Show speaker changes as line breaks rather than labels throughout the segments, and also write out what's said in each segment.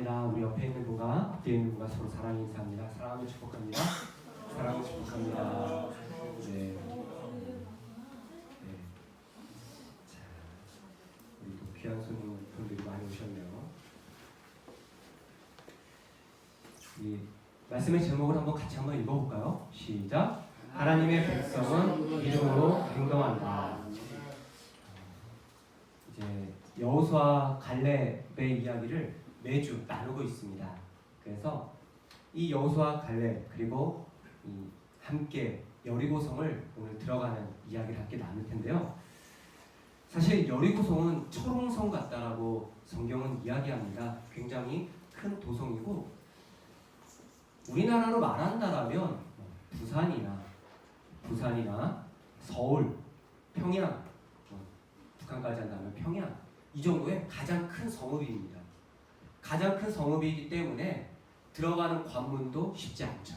축복합니다. 우리 옆에 있는 분과 뒤에 있는 분과 서로 사랑 인사합니다. 사랑하며 축복합니다. 사랑하며 축복합니다. 네. 자, 우리 또 귀한 손님분들이 많이 오셨네요. 이 말씀의 제목을 같이 한번 읽어볼까요? 시작. 하나님의 백성은 믿음으로 행동한다. 이제 여호수아 갈렙의 이야기를 매주 나누고 있습니다. 그래서 이 여호수아 갈렙 그리고 함께 여리고성을 오늘 들어가는 이야기를 함께 나눌 텐데요. 사실 여리고성은 철옹성 같다라고 성경은 이야기합니다. 굉장히 큰 도성이고 우리나라로 말한다라면 부산이나 서울, 평양, 북한까지 한다면 평양 이 정도의 가장 큰 성읍입니다. 가장 큰 성읍이기 때문에 들어가는 관문도 쉽지 않죠.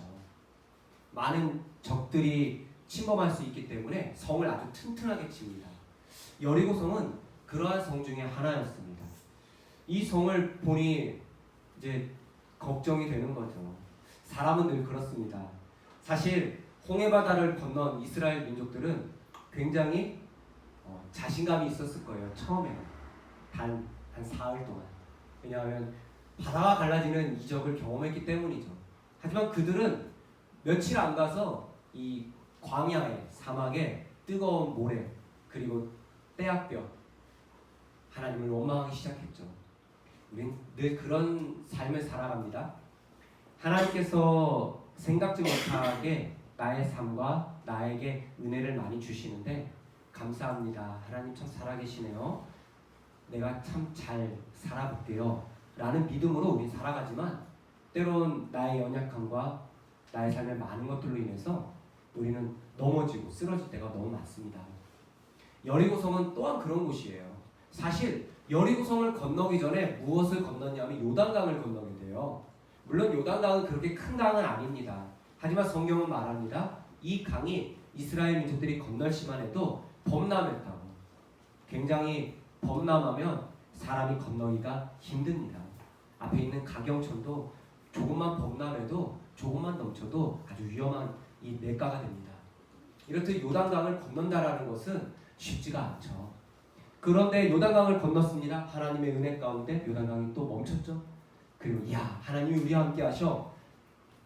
많은 적들이 침범할 수 있기 때문에 성을 아주 튼튼하게 칩니다. 여리고성은 그러한 성 중에 하나였습니다. 이 성을 보니 이제 걱정이 되는 거죠. 사람은 늘 그렇습니다. 사실 홍해바다를 건넌 이스라엘 민족들은 굉장히 자신감이 있었을 거예요. 처음에 한 사흘 동안. 왜냐하면 바다가 갈라지는 이적을 경험했기 때문이죠. 하지만 그들은 며칠 안 가서 이 광야에 사막에 뜨거운 모래 그리고 떼약볕 하나님을 원망하기 시작했죠. 우린 늘 그런 삶을 살아갑니다. 하나님께서 생각지 못하게 나의 삶과 나에게 은혜를 많이 주시는데 감사합니다. 하나님 참 살아계시네요. 내가 참 잘 살아볼게요. 라는 믿음으로 우리 살아가지만 때론 나의 연약함과 나의 삶의 많은 것들로 인해서 우리는 넘어지고 쓰러질 때가 너무 많습니다. 여리고성은 또한 그런 곳이에요. 사실 여리고성을 건너기 전에 무엇을 건넜냐면 요단강을 건너게 돼요. 물론 요단강은 그렇게 큰 강은 아닙니다. 하지만 성경은 말합니다. 이 강이 이스라엘 민족들이 건널 시만 해도 범람했다고. 굉장히 범람하면 사람이 건너기가 힘듭니다. 앞에 있는 가경천도 조금만 범람해도 조금만 넘쳐도 아주 위험한 이 냇가가 됩니다. 이렇듯 요단강을 건넌다라는 것은 쉽지가 않죠. 그런데 요단강을 건넜습니다. 하나님의 은혜 가운데 요단강이 또 멈췄죠. 그리고 하나님이 우리와 함께 하셔.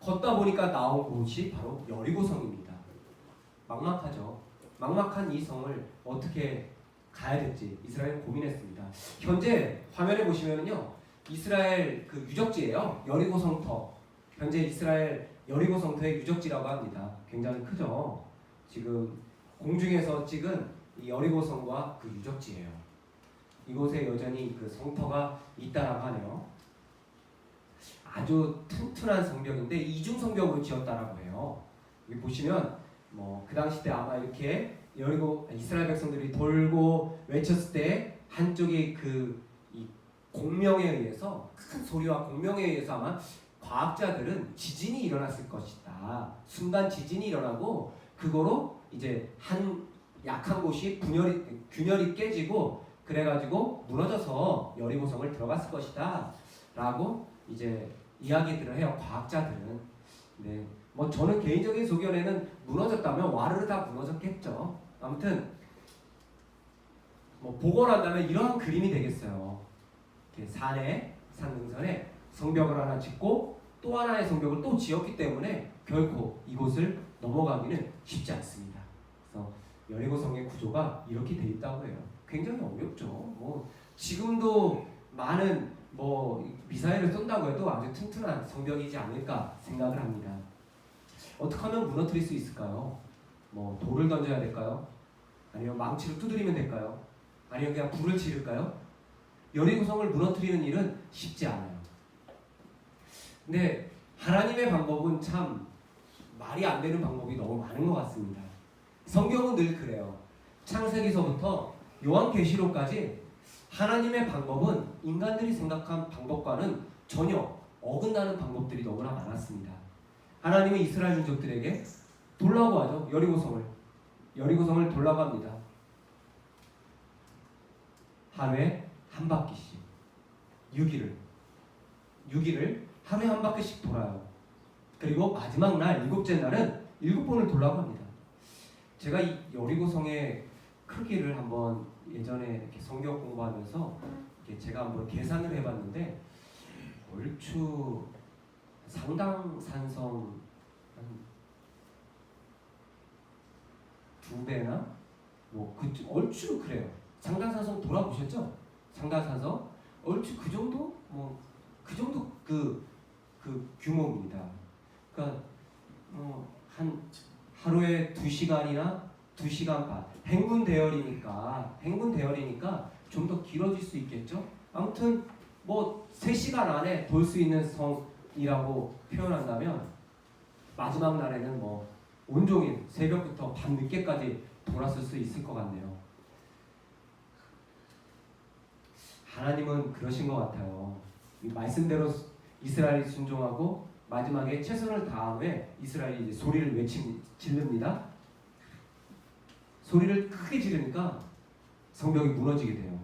걷다 보니까 나온 곳이 바로 여리고성입니다. 막막하죠. 막막한 이 성을 어떻게 가야 될지 이스라엘은 고민했습니다. 현재 화면에 보시면은요, 이스라엘 그 유적지예요. 여리고성터. 현재 이스라엘 여리고성터의 유적지라고 합니다. 굉장히 크죠. 지금 공중에서 찍은 이 여리고성과 그 유적지예요. 이곳에 여전히 그 성터가 있다라고 하네요. 아주 튼튼한 성벽인데 이중 성벽으로 지었다라고 해요. 여기 보시면 그 당시 때 아마 이렇게 여리고 이스라엘 백성들이 돌고 외쳤을 때 한쪽이 이 공명에 의해서 큰 소리와 공명에 의해서 아마 과학자들은 지진이 일어났을 것이다. 순간 지진이 일어나고 그거로 이제 한 약한 곳이 균열이 깨지고 그래가지고 무너져서 여리고성을 들어갔을 것이다. 라고 이제 이야기들을 해요. 과학자들은. 네. 저는 개인적인 소견에는 무너졌다면 와르르 다 무너졌겠죠. 아무튼 복원한다면 이런 그림이 되겠어요. 이렇게 산 능선에 성벽을 하나 짓고 또 하나의 성벽을 또 지었기 때문에 결코 이곳을 넘어가기는 쉽지 않습니다. 그래서 여리고성의 구조가 이렇게 돼 있다고 해요. 굉장히 어렵죠. 지금도 많은 미사일을 쏜다고 해도 아주 튼튼한 성벽이지 않을까 생각을 합니다. 어떻게 하면 무너뜨릴 수 있을까요? 돌을 던져야 될까요? 아니면 망치로 두드리면 될까요? 아니면 그냥 불을 지를까요? 여리고성을 무너뜨리는 일은 쉽지 않아요. 근데 하나님의 방법은 참 말이 안 되는 방법이 너무 많은 것 같습니다. 성경은 늘 그래요. 창세기서부터 요한계시록까지 하나님의 방법은 인간들이 생각한 방법과는 전혀 어긋나는 방법들이 너무나 많았습니다. 하나님은 이스라엘 민족들에게 돌라고 하죠. 여리고성을 돌라고 합니다. 하루에 한 바퀴씩 6일을 6일을 하루에 한 바퀴씩 돌아요. 그리고 마지막 날 7째 날은 7번을 돌라고 합니다. 제가 이 여리고성의 크기를 한번 예전에 이렇게 성경 공부하면서 이렇게 제가 한번 계산을 해봤는데 얼추 상당산성 한 2배나 뭐 얼추 그래요. 상당산성 돌아보셨죠? 상당산성 얼추 그 정도 그 정도 그 규모입니다. 그러니까 한 하루에 2시간이나 2시간 반 행군 대열이니까 좀 더 길어질 수 있겠죠. 아무튼 뭐 3시간 안에 돌 수 있는 성이라고 표현한다면 마지막 날에는 뭐 온종일 새벽부터 밤 늦게까지 돌았을 수 있을 것 같네요. 하나님은 그러신 것 같아요. 이 말씀대로 이스라엘이 순종하고 마지막에 최선을 다한 후에 이스라엘이 이제 소리를 지릅니다. 소리를 크게 지르니까 성벽이 무너지게 돼요.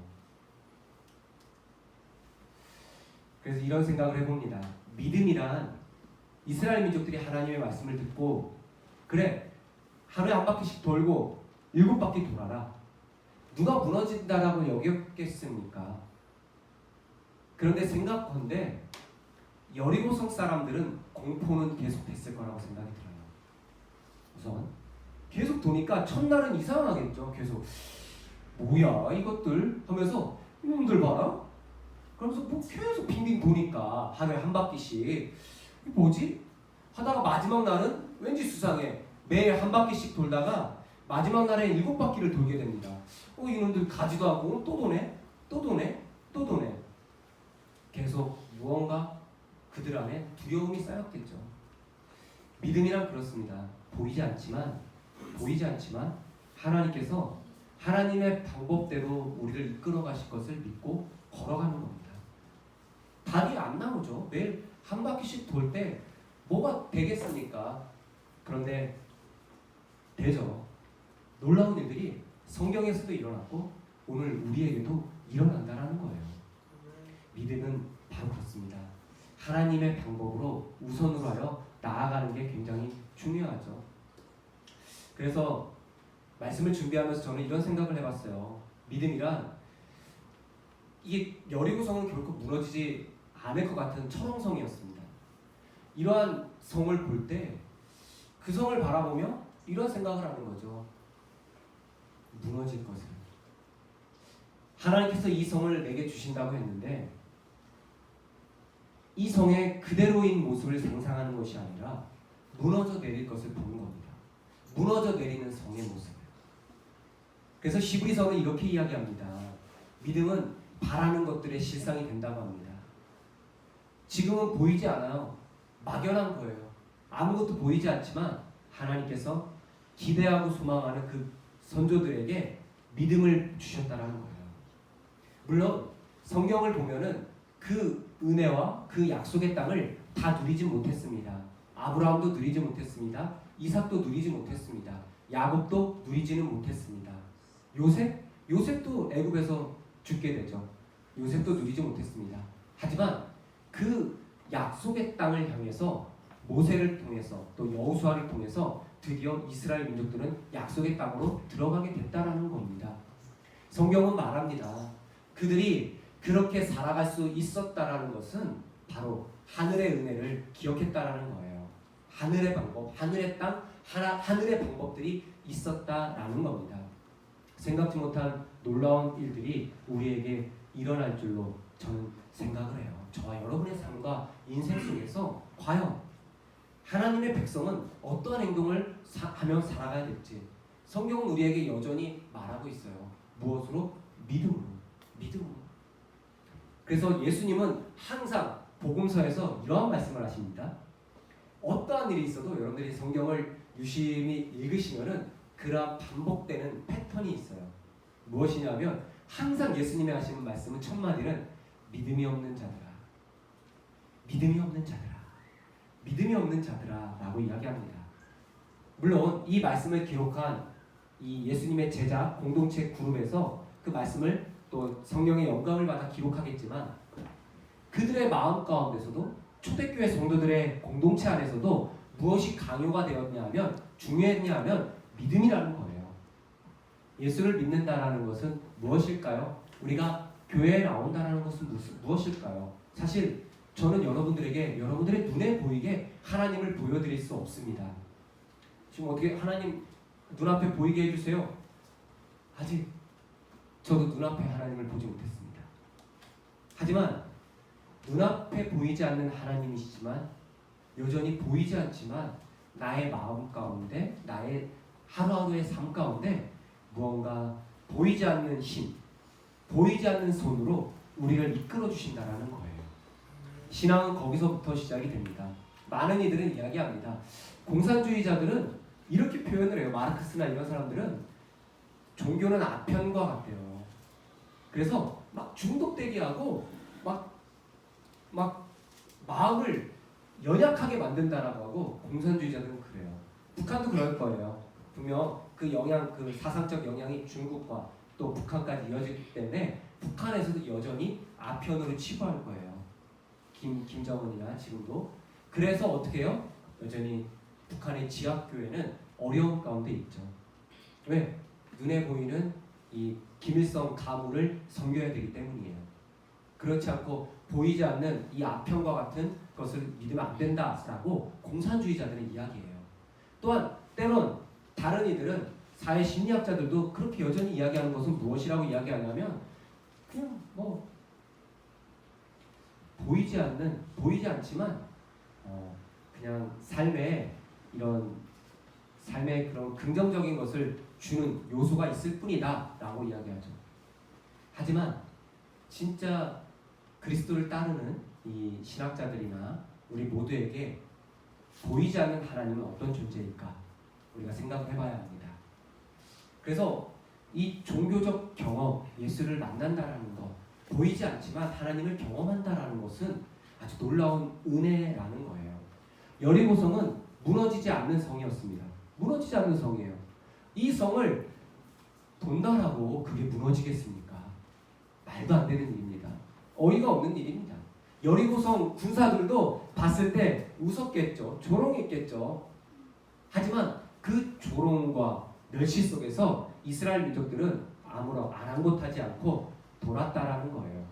그래서 이런 생각을 해봅니다. 믿음이란 이스라엘 민족들이 하나님의 말씀을 듣고 그래 하루에 한 바퀴씩 돌고 7바퀴 돌아라. 누가 무너진다라고 여겼겠습니까? 그런데 생각컨대 여리고성 사람들은 공포는 계속됐을 거라고 생각이 들어요. 우선 계속 도니까 첫날은 이상하겠죠. 계속 뭐야 이것들 하면서 이놈들 봐라. 그러면서 뭐 계속 빙빙 도니까 하루에 한 바퀴씩 이게 뭐지? 하다가 마지막 날은 왠지 수상해. 매일 한 바퀴씩 돌다가 마지막 날에 7바퀴를 돌게 됩니다. 이놈들 가지도 않고 또 도네. 계속 무언가 그들 안에 두려움이 쌓였겠죠. 믿음이란 그렇습니다. 보이지 않지만 하나님께서 하나님의 방법대로 우리를 이끌어 가실 것을 믿고 걸어가는 겁니다. 답이 안 나오죠. 매일 한 바퀴씩 돌 때 뭐가 되겠습니까? 그런데 되죠. 놀라운 일들이 성경에서도 일어났고 오늘 우리에게도 일어난다라는 거예요. 믿음은 바로 그렇습니다. 하나님의 방법으로 우선으로 하여 나아가는 게 굉장히 중요하죠. 그래서 말씀을 준비하면서 저는 이런 생각을 해봤어요. 믿음이란 이게 여리고성은 결코 무너지지 않을 것 같은 철옹성이었습니다. 이러한 성을 볼 때 그 성을 바라보며 이런 생각을 하는 거죠. 무너질 것을. 하나님께서 이 성을 내게 주신다고 했는데 이 성의 그대로인 모습을 상상하는 것이 아니라 무너져 내릴 것을 보는 겁니다. 무너져 내리는 성의 모습. 그래서 히브리서는 이렇게 이야기합니다. 믿음은 바라는 것들의 실상이 된다고 합니다. 지금은 보이지 않아요. 막연한 거예요. 아무것도 보이지 않지만 하나님께서 기대하고 소망하는 그 선조들에게 믿음을 주셨다라는 거예요. 물론 성경을 보면은 그 은혜와 그 약속의 땅을 다 누리지 못했습니다. 아브라함도 누리지 못했습니다. 이삭도 누리지 못했습니다. 야곱도 누리지는 못했습니다. 요셉도 애굽에서 죽게 되죠. 요셉도 누리지 못했습니다. 하지만 그 약속의 땅을 향해서 모세를 통해서 또 여호수아를 통해서 드디어 이스라엘 민족들은 약속의 땅으로 들어가게 됐다라는 겁니다. 성경은 말합니다. 그들이 그렇게 살아갈 수 있었다라는 것은 바로 하늘의 은혜를 기억했다라는 거예요. 하늘의 방법, 하늘의 땅, 하늘의 방법들이 있었다라는 겁니다. 생각지 못한 놀라운 일들이 우리에게 일어날 줄로 저는 생각을 해요. 저와 여러분의 삶과 인생 속에서 과연 하나님의 백성은 어떠한 행동을 하며 살아가야 될지 성경은 우리에게 여전히 말하고 있어요. 무엇으로? 믿음으로. 그래서 예수님은 항상 복음서에서 이러한 말씀을 하십니다. 어떠한 일이 있어도 여러분들이 성경을 유심히 읽으시면은 그러한 반복되는 패턴이 있어요. 무엇이냐면 항상 예수님이 하시는 말씀은 첫 마디는 믿음이 없는 자들아 라고 이야기합니다. 물론 이 말씀을 기록한 이 예수님의 제자 공동체 그룹에서 그 말씀을 또 성령의 영감을 받아 기록하겠지만 그 그들의 마음 가운데서도 초대교회 성도들의 공동체 안에서도 무엇이 강요가 되었냐면 중요했냐면 믿음이라는 거예요. 예수를 믿는다라는 것은 무엇일까요? 우리가 교회에 나온다라는 것은 무엇일까요? 사실 저는 여러분들에게 여러분들의 눈에 보이게 하나님을 보여드릴 수 없습니다. 지금 어떻게 하나님 눈앞에 보이게 해주세요? 아직 저도 눈앞에 하나님을 보지 못했습니다. 하지만 눈앞에 보이지 않는 하나님이시지만 여전히 보이지 않지만 나의 마음 가운데 나의 하루하루의 삶 가운데 무언가 보이지 않는 힘, 보이지 않는 손으로 우리를 이끌어 주신다라는 거예요. 신앙은 거기서부터 시작이 됩니다. 많은 이들은 이야기합니다. 공산주의자들은 이렇게 표현을 해요. 마르크스나 이런 사람들은 종교는 아편과 같대요. 그래서 막 중독되게 하고 막 마음을 연약하게 만든다라고 하고 공산주의자들은 그래요. 북한도 그럴 거예요. 분명 그 영향, 그 사상적 영향이 중국과 또 북한까지 이어지기 때문에 북한에서도 여전히 아편으로 치부할 거예요. 김정은이나 지금도. 그래서 어떻게 해요? 여전히 북한의 지하교회는 어려움 가운데 있죠. 왜? 눈에 보이는 이 김일성 가문을 섬겨야 되기 때문이에요. 그렇지 않고 보이지 않는 이 아편과 같은 것을 믿으면 안 된다라고 공산주의자들은 이야기해요. 또한 때론 다른 이들은 사회 심리학자들도 그렇게 여전히 이야기하는 것은 무엇이라고 이야기하냐면 그냥 보이지 않지만 그냥 삶의 그런 긍정적인 것을 주는 요소가 있을 뿐이다라고 이야기하죠. 하지만 진짜 그리스도를 따르는 이 신학자들이나 우리 모두에게 보이지 않는 하나님은 어떤 존재일까 우리가 생각을 해봐야 합니다. 그래서 이 종교적 경험, 예수를 만난다라는 것, 보이지 않지만 하나님을 경험한다라는 것은 아주 놀라운 은혜라는 거예요. 여리고성은 무너지지 않는 성이었습니다. 무너지지 않는 성이에요. 이 성을 본다라고 그게 무너지겠습니까? 말도 안 되는 일입니다. 어이가 없는 일입니다. 여리고성 군사들도 봤을 때 웃었겠죠. 조롱했겠죠. 하지만 그 조롱과 멸시 속에서 이스라엘 민족들은 아무런 아랑곳하지 않고 돌았다라는 거예요.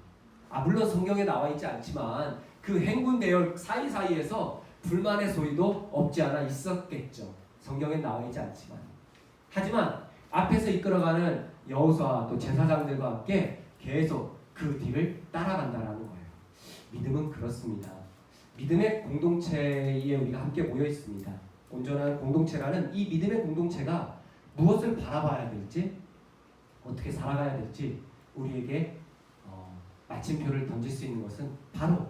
물론 성경에 나와 있지 않지만 그 행군 대열 사이사이에서 불만의 소리도 없지 않아 있었겠죠. 성경에 나와 있지 않지만. 하지만 앞에서 이끌어가는 여호수아 또 제사장들과 함께 계속 그 뒤를 따라간다라는 거예요. 믿음은 그렇습니다. 믿음의 공동체에 우리가 함께 모여 있습니다. 온전한 공동체라는 이 믿음의 공동체가 무엇을 바라봐야 될지, 어떻게 살아가야 될지 우리에게 마침표를 던질 수 있는 것은 바로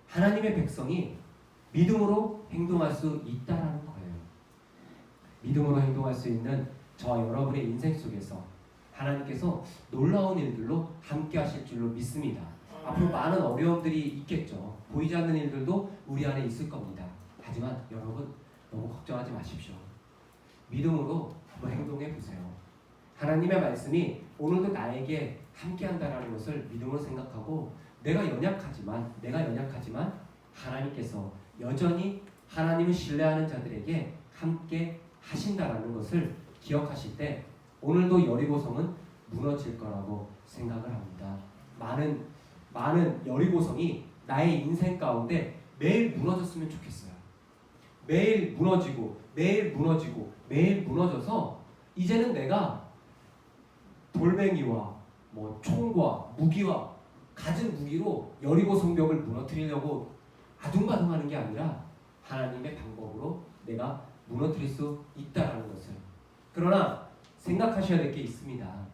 하나님의 백성이 믿음으로 행동할 수 있다라는 거예요. 믿음으로 행동할 수 있는 저와 여러분의 인생 속에서 하나님께서 놀라운 일들로 함께 하실 줄로 믿습니다. 앞으로 많은 어려움들이 있겠죠. 보이지 않는 일들도 우리 안에 있을 겁니다. 하지만 여러분 너무 걱정하지 마십시오. 믿음으로 한번 행동해 보세요. 하나님의 말씀이 오늘도 나에게 함께한다라는 것을 믿음으로 생각하고 내가 연약하지만 하나님께서 여전히 하나님을 신뢰하는 자들에게 함께 하신다라는 것을 기억하실 때 오늘도 여리고성은 무너질 거라고 생각을 합니다. 많은 여리고성이 나의 인생 가운데 매일 무너졌으면 좋겠어요. 매일 무너져서 이제는 내가 돌멩이와 총과 무기와 갖은 무기로 여리고 성벽을 무너뜨리려고 아둥바둥하는 게 아니라 하나님의 방법으로 내가 무너뜨릴 수 있다라는 것을. 그러나 생각하셔야 될 게 있습니다.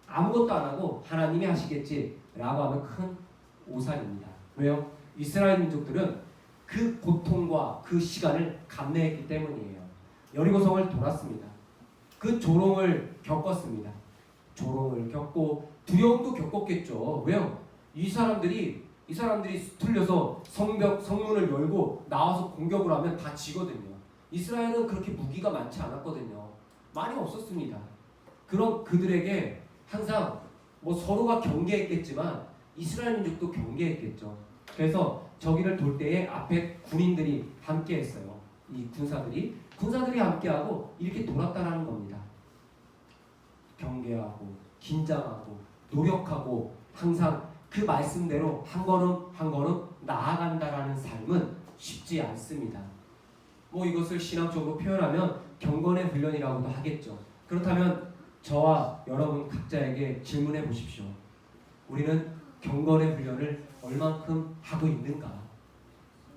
아무것도 안 하고 하나님이 하시겠지라고 하면 큰 오산입니다. 왜요? 이스라엘 민족들은 그 고통과 그 시간을 감내했기 때문이에요. 여리고성을 돌았습니다. 그 조롱을 겪었습니다. 조롱을 겪고 두려움도 겪었겠죠. 왜요? 이 사람들이 틀려서 성문을 열고 나와서 공격을 하면 다 지거든요. 이스라엘은 그렇게 무기가 많지 않았거든요. 많이 없었습니다. 그런 그들에게 항상 서로가 경계했겠지만 이스라엘 민족도 경계했겠죠. 그래서 저기를 돌 때에 앞에 군인들이 함께 했어요. 이 군사들이 함께하고 이렇게 돌았다라는 겁니다. 경계하고 긴장하고 노력하고 항상 그 말씀대로 한 걸음 한 걸음 나아간다라는 삶은 쉽지 않습니다. 뭐 이것을 신학적으로 표현하면 경건의 훈련이라고도 하겠죠. 그렇다면 저와 여러분 각자에게 질문해 보십시오. 우리는 경건의 훈련을 얼만큼 하고 있는가?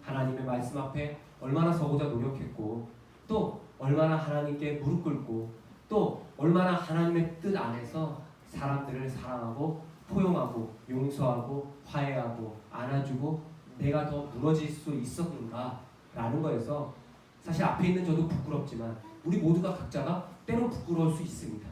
하나님의 말씀 앞에 얼마나 서고자 노력했고, 또 얼마나 하나님께 무릎 꿇고, 또 얼마나 하나님의 뜻 안에서 사람들을 사랑하고 포용하고 용서하고 화해하고 안아주고 내가 더 무너질 수 있었는가 라는 거에서 사실 앞에 있는 저도 부끄럽지만 우리 모두가 각자가 때로 부끄러울 수 있습니다.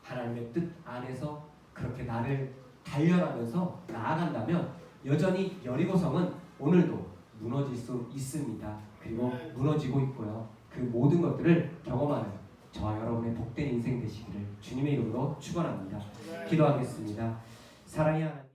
하나님의 뜻 안에서 그렇게 나를 단련하면서 나아간다면 여전히 여리고성은 오늘도 무너질 수 있습니다. 그리고 무너지고 있고요. 그 모든 것들을 경험하는 저와 여러분의 복된 인생 되시기를 주님의 이름으로 축원합니다. 기도하겠습니다. 사랑의 하나님.